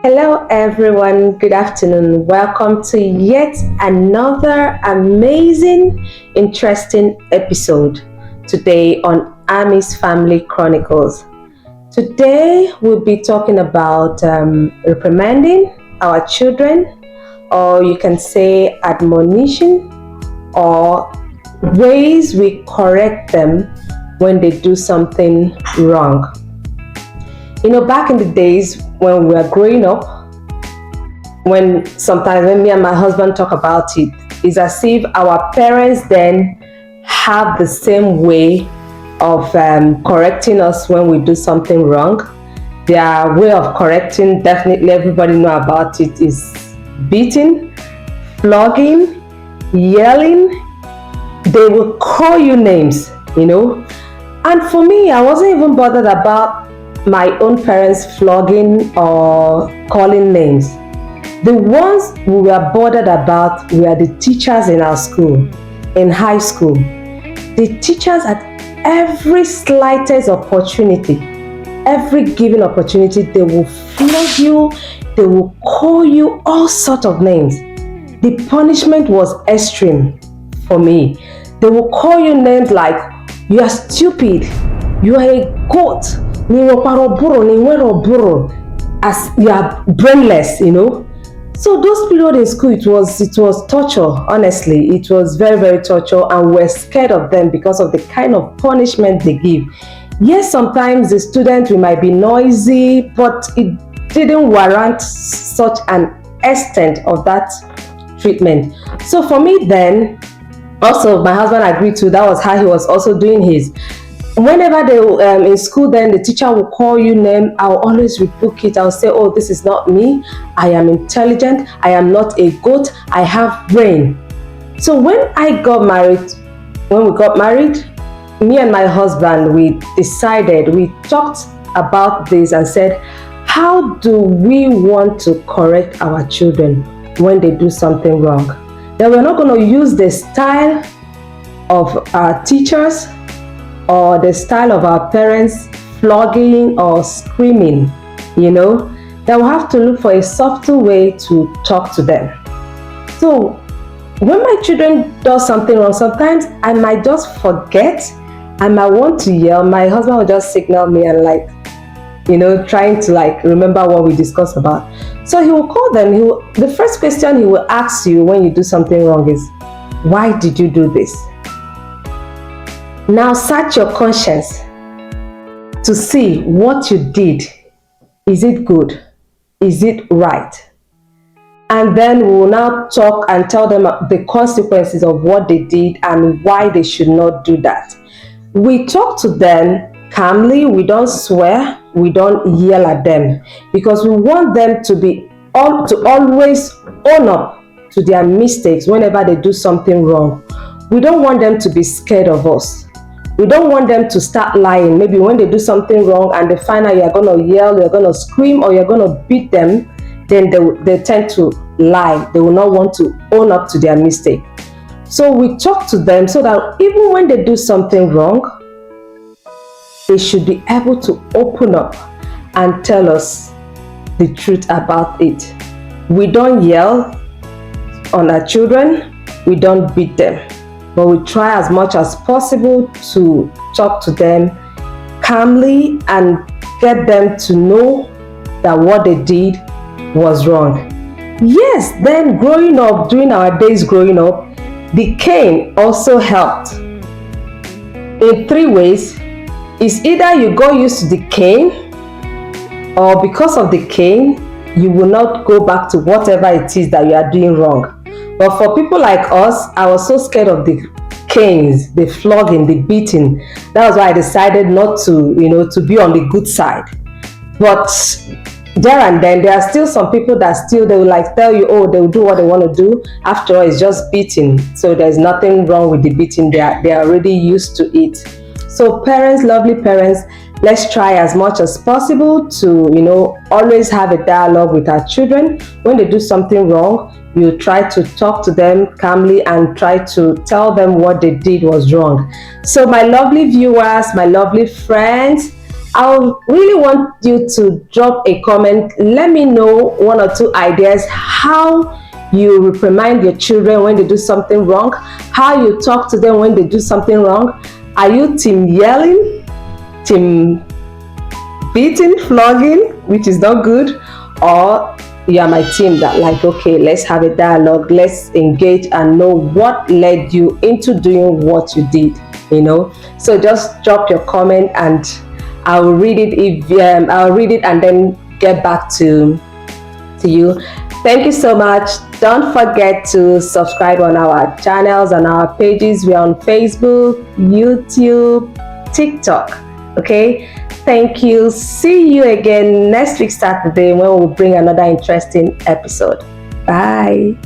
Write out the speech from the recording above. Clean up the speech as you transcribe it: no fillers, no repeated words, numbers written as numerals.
Hello, everyone. Good afternoon. Welcome to yet another amazing, interesting episode today on Ami's Family Chronicles. Today, we'll be talking about reprimanding our children, or you can say admonition, or ways we correct them when they do something wrong. Back in the days when we were growing up, sometimes when me and my husband talk about it, it's as if our parents then have the same way of correcting us when we do something wrong. Their way of correcting, definitely everybody know about it, is beating, flogging, yelling. They will call you names, And for me, I wasn't even bothered about my own parents flogging or calling names. The ones we were bothered about were the teachers in our school, in high school. The teachers at every slightest opportunity, every given opportunity, they will flog you, they will call you all sorts of names. The punishment was extreme for me. They will call you names like, you are stupid, you are a goat, as you are brainless, So those periods in school, it was torture. Honestly, it was very, very torture, and we're scared of them because of the kind of punishment they give. Yes, sometimes the students might be noisy, but it didn't warrant such an extent of that treatment. So for me then, also my husband agreed to, that was how he was also doing his. Whenever they in school, then the teacher will call you name, I'll always rebuke it. I'll say, oh, this is not me. I am intelligent. I am not a goat. I have brain. So when we got married, me and my husband, we talked about this and said, how do we want to correct our children when they do something wrong? That we're not going to use the style of our teachers or the style of our parents, flogging or screaming, Then we'll have to look for a subtle way to talk to them. So when my children do something wrong, sometimes I might just forget, I might want to yell. My husband will just signal me and trying to remember what we discussed about. So he will call them. The first question he will ask you when you do something wrong is, why did you do this? Now search your conscience to see what you did. Is it good? Is it right? And then we will now talk and tell them the consequences of what they did and why they should not do that. We talk to them calmly. We don't swear. We don't yell at them, because we want them to always own up to their mistakes whenever they do something wrong. We don't want them to be scared of us. We don't want them to start lying. Maybe when they do something wrong and they find out you're going to yell, you're going to scream, or you're going to beat them, then they tend to lie. They will not want to own up to their mistake. So we talk to them so that even when they do something wrong, they should be able to open up and tell us the truth about it. We don't yell on our children. We don't beat them. But we try as much as possible to talk to them calmly and get them to know that what they did was wrong. Yes, then growing up, during our days growing up, the cane also helped in 3 ways. It's either you go used to the cane, or because of the cane, you will not go back to whatever it is that you are doing wrong. But for people like us, I was so scared of the canes, the flogging, the beating. That was why I decided not to, to be on the good side. But there and then, there are still some people that they will tell you, oh, they will do what they want to do. After all, it's just beating. So there's nothing wrong with the beating. They are already used to it. So parents, lovely parents, let's try as much as possible to, always have a dialogue with our children. When they do something wrong, you try to talk to them calmly and try to tell them what they did was wrong. So my lovely viewers, my lovely friends, I really want you to drop a comment. Let me know 1 or 2 ideas how you reprimand your children when they do something wrong, how you talk to them when they do something wrong. Are you team yelling, team beating, flogging, which is not good, or you are my team that like, okay, let's have a dialogue, let's engage and know what led you into doing what you did, So just drop your comment and I'll read it. I'll read it and then get back to you. Thank you so much. Don't forget to subscribe on our channels and our pages. We're on Facebook, YouTube, TikTok. Okay, thank you. See you again next week Saturday when we'll bring another interesting episode. Bye.